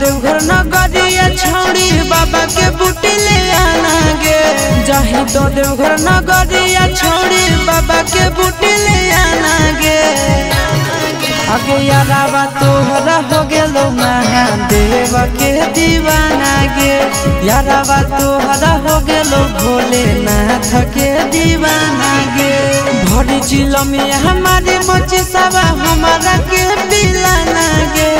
देवघर नगरिया छौड़ी बाबा के बूटी ले आना गे। जाही तो देवघर नगरिया छौड़ी बाबा के बूटी ले आना गे। आगे यारावा तोहरा हो गेलो महादेव के दीवाना गे। यारावा तोहरा हो गेलो भोलेनाथ के दीवाना गे। भरी जिला में हमारे मची सवा हमारा के पिलाना गे।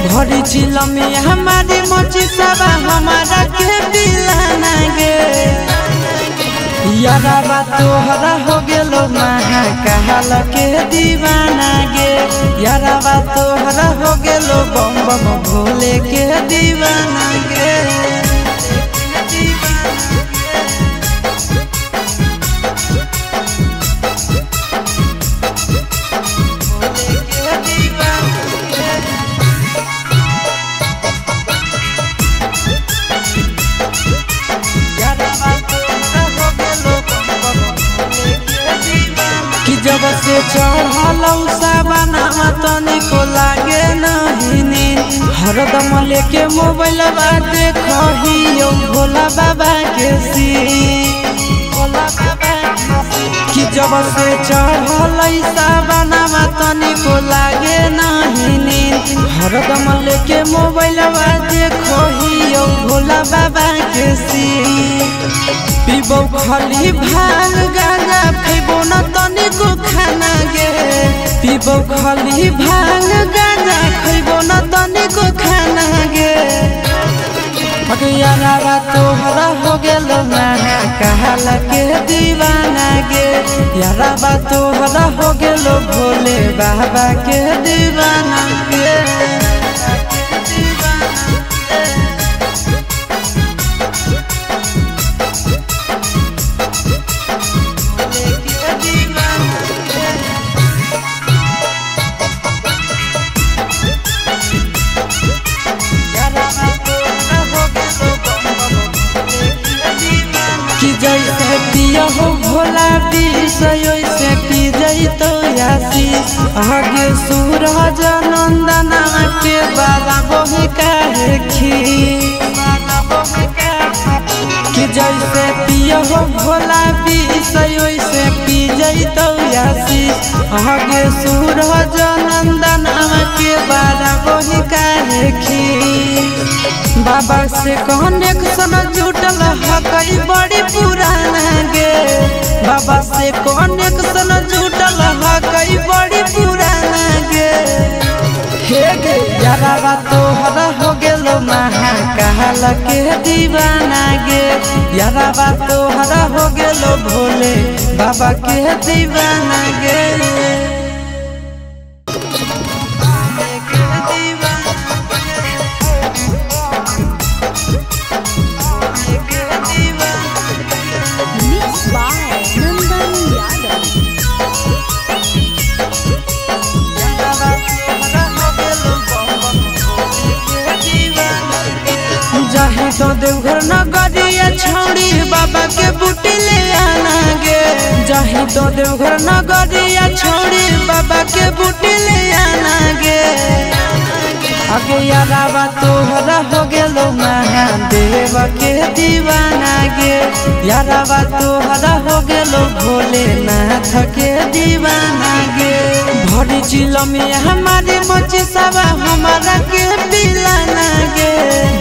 भरी जिला में हमारे मची सवा हमारा के पिलाना गे। यारावा तोहरा हो गेलो महाकाल के दीवाना गे। यारावा तोहरा हो गेलो बम बम भोले के दीवाना गे। जब से चढ़लौ सावनवा तनिको लागे नहीं नींद। हरदम लेके मोबाइल देखियो भोला बाबा के सीन। कि जब से चढ़लै सावनवा तनिको लागे नहीं नींद। हरदम लेके मोबाइल देखियो भोला बाबा के सीन। पीबो खाली भांग गांजा खैबो न तनिको खाना गे। पीबो खाली भांग गांजा खैबो न तनिको खाना गे। यारावा तोहरा हो गेलो महाकाल के दीवाना गे। यारावा तोहरा हो गेलो भोले बाबा के दीवाना गे। जैसे पिया हो भोला विष वैसे पी जैतो आशीष। आगे सूरज नंदना के बाला बही काहे कि जैसे पिया हो भोला विष वैसे पी जैतो आशीष। आगे सूरज नंदना के बाला बही काहे बाबा से कनेक्शन जुटल हकई बड़ी पुराना गे। बाबा से कनेक्शन जुटल हकई बड़ी पुराना गे। हे गे यारावा तोहरा हो गेलो महाकाल के दीवाना गे। यारावा तोहरा हो गेलो भोले बाबा के दीवाना गे। तो देवघर नगरिया छौड़ी बाबा के बूटी ले आना गे। जाही तो देवघर नगरिया छौड़ी बाबा के बूटी ले आना गे। आगे यारावा तोहरा हो गेलो महादेव के दीवाना गे। यारावा तोहरा हो गेलो भोलेनाथ के दीवाना गे। भरी जिला में हमारे मची सवा हमारा के पिलाना गे।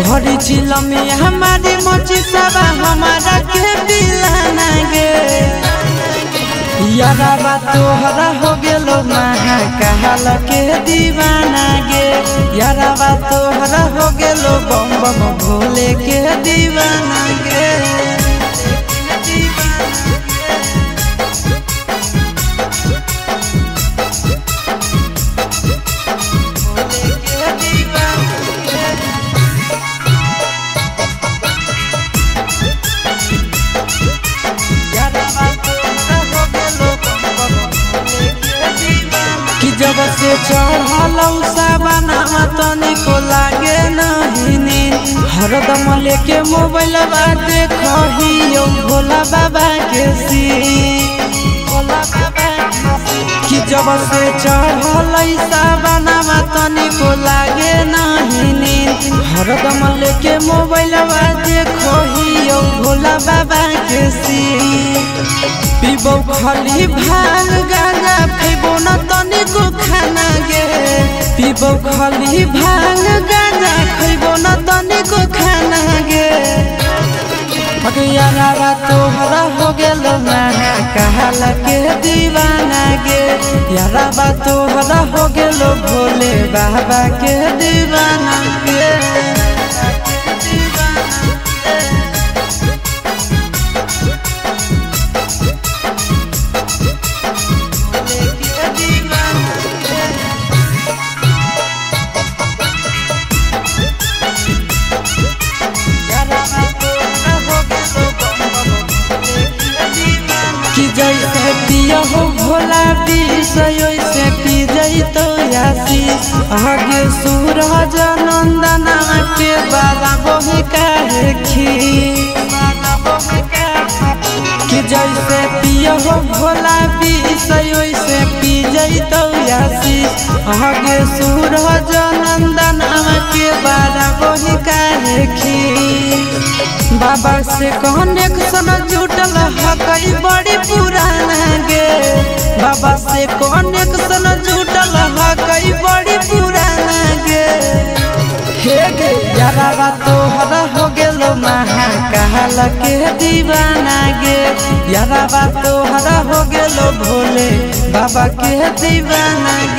भरी जिला में हमारे मची सवा हमारा के पिलाना गे। यारावा तोहरा हो गेलो महाकाल के दीवाना गे। यारावा तोहरा हो गेलो बम बम भोले के दीवाना गे। जब से चढ़लौ सावनवा तनिको लागे नहीं नींद। हरदम लेके मोबाइल देखियो भोला बाबा के सीन। कि जब से चढ़ल सावनमा तनिको लागे नहीं नींद हरदम लेके मोबाइलवा देखो ही भोला बाबा के सीन पीबो खाली भांग गांजा खैबो न तनिको खाना गे पीबो खाली भांग गांजा खैबो न तनिको खाना गे यारा तोहरा हो गेल महा कहल के दीवाना गे यारा तोहरा हो गेल भोले बाबा के दीवाना गे जैसे पिया हो भोला विष वैसे पी जई तो आशीष आगे सूरज नंदना के बाला बही काहे कि जैसे पिया हो भोला विष वैसे पी जई तो आशीष आगे सूरज नंदना के बाला बही काहे बाबा से कनेक्शन जुटल हकई बड़ी पुराना गे बाबा से कनेक्शन जुटल हकई बड़ी पुराना गे हे गे यारा तोहरा हो गेल महा कहल के दीवाना गे यारा तोहरा हो गेल भोले बाबा के दीवाना गे।